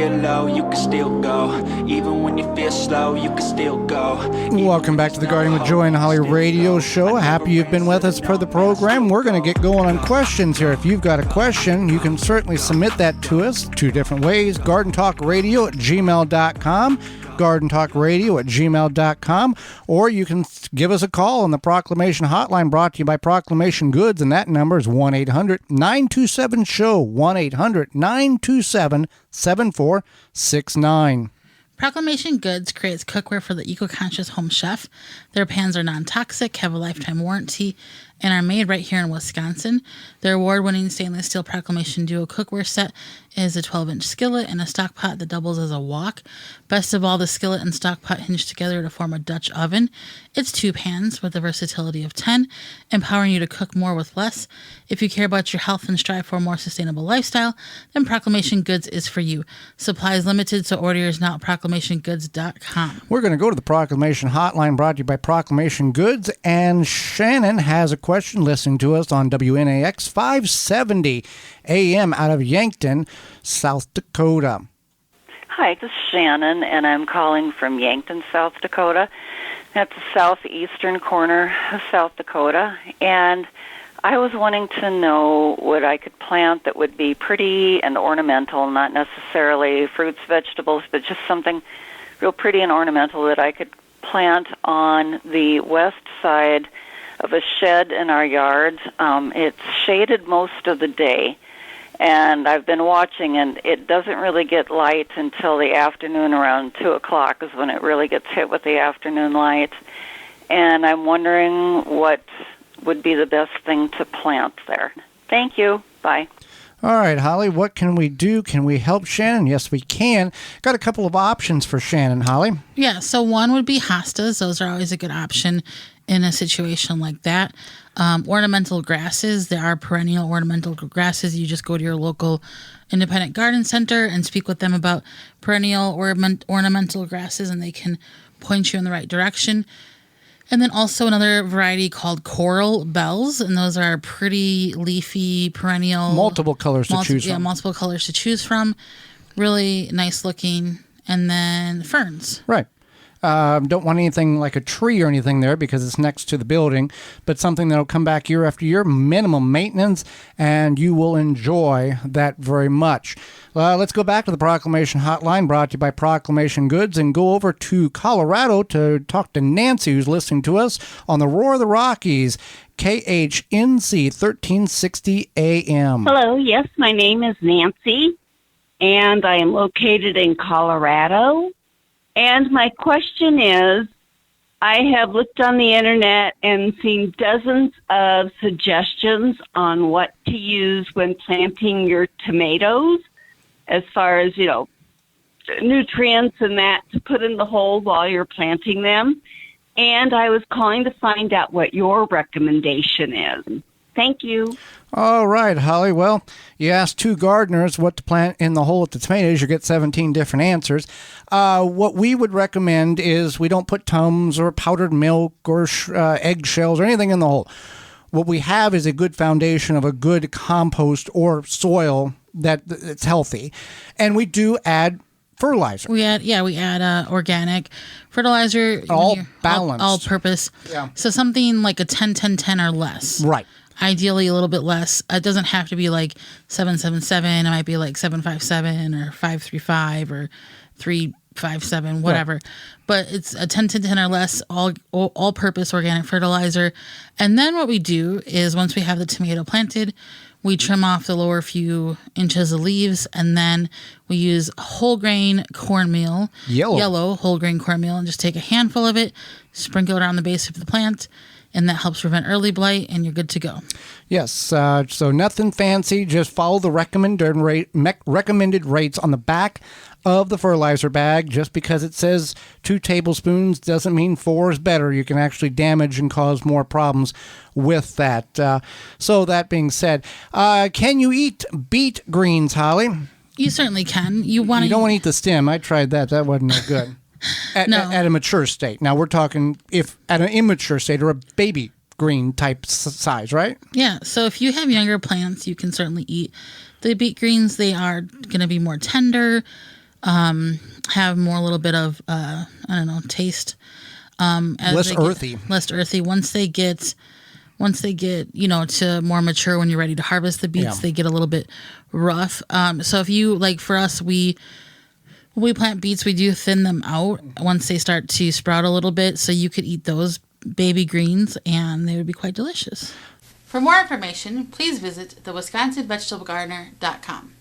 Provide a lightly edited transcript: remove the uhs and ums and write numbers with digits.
feel low, you can still go. Even when you feel slow, you can still go. Welcome back to the Garden with Joy and Holly radio show. Happy you've been with us per the program. We're going to get going on questions here. If you've got a question, you can certainly submit that to us two different ways. GardenTalkRadio@gmail.com. GardenTalkRadio@gmail.com, or you can give us a call on the Proclamation Hotline brought to you by Proclamation Goods, and that number is 1-800-927-SHOW, 1-800-927-7469. Proclamation Goods creates cookware for the eco-conscious home chef. Their pans are non-toxic, have a lifetime warranty, and are made right here in Wisconsin. Their award-winning stainless steel Proclamation Duo cookware set is a 12-inch skillet and a stock pot that doubles as a wok. Best of all, the skillet and stock pot hinge together to form a Dutch oven. It's 2 pans with the versatility of 10, empowering you to cook more with less. If you care about your health and strive for a more sustainable lifestyle, then Proclamation Goods is for you. Supplies limited, so order yours now at proclamationgoods.com. We're going to go to the Proclamation Hotline brought to you by Proclamation Goods, and Shannon has a question listening to us on WNAX 570 AM out of Yankton, South Dakota. Hi, this is Shannon, and I'm calling from Yankton, South Dakota. That's the southeastern corner of South Dakota, and I was wanting to know what I could plant that would be pretty and ornamental, not necessarily fruits, vegetables, but just something real pretty and ornamental that I could plant on the west side of a shed in our yard. It's shaded most of the day, and I've been watching, and it doesn't really get light until the afternoon. Around 2 o'clock is when it really gets hit with the afternoon light. And I'm wondering what would be the best thing to plant there. Thank you. Bye. All right, Holly, what can we do? Can we help Shannon? Yes, we can. Got a couple of options for Shannon, Holly. Yeah, so one would be hostas. Those are always a good option in a situation like that. Ornamental grasses. There are perennial ornamental grasses. You just go to your local independent garden center and speak with them about perennial ornamental grasses, and they can point you in the right direction. And then also another variety called coral bells, and those are pretty leafy, perennial. Multiple colors to choose from. Yeah, multiple colors to choose from. Really nice looking. And then ferns. Right. Don't want anything like a tree or anything there because it's next to the building, but something that'll come back year after year, minimum maintenance, and you will enjoy that very much. Let's go back to the Proclamation Hotline brought to you by Proclamation Goods and go over to Colorado to talk to Nancy, who's listening to us on the Roar of the Rockies, KHNC 1360 AM. Hello, yes, my name is Nancy, and I am located in Colorado. And my question is, I have looked on the internet and seen dozens of suggestions on what to use when planting your tomatoes, as far as, nutrients and that to put in the hole while you're planting them. And I was calling to find out what your recommendation is. Thank you. All right, Holly. Well, you asked 2 gardeners what to plant in the hole with the tomatoes. You get 17 different answers. What we would recommend is we don't put Tums or powdered milk or eggshells or anything in the hole. What we have is a good foundation of a good compost or soil that's healthy. And we do add fertilizer. We add organic fertilizer. All balanced. All purpose. Yeah. So something like a 10-10-10 or less. Right. Ideally a little bit less. It doesn't have to be like 7-7-7. It might be like 7-5-7 or 5-3-5 or 3-5-7, whatever. Right. But it's a 10-10 or less, all purpose organic fertilizer. And then what we do is once we have the tomato planted, we trim off the lower few inches of leaves, and then we use whole grain cornmeal, yellow whole grain cornmeal, and just take a handful of it, sprinkle it around the base of the plant, and that helps prevent early blight, and you're good to go. Yes, so nothing fancy. Just follow the recommended rates on the back of the fertilizer bag. Just because it says 2 tablespoons doesn't mean 4 is better. You can actually damage and cause more problems with that. So that being said, can you eat beet greens, Holly? You certainly can. You don't want to eat the stem. I tried that. That wasn't no good. At a mature state. Now we're talking if at an immature state or a baby green type size, right? Yeah. So if you have younger plants, you can certainly eat the beet greens. They are going to be more tender. have more a little bit of I don't know, taste. As Less they get- earthy. Less earthy. Once they get to more mature, when you're ready to harvest the beets, Yeah. they get a little bit rough. So if you like, for us, when we plant beets, we do thin them out once they start to sprout a little bit, so you could eat those baby greens and they would be quite delicious. For more information, please visit thewisconsinvegetablegardener.com.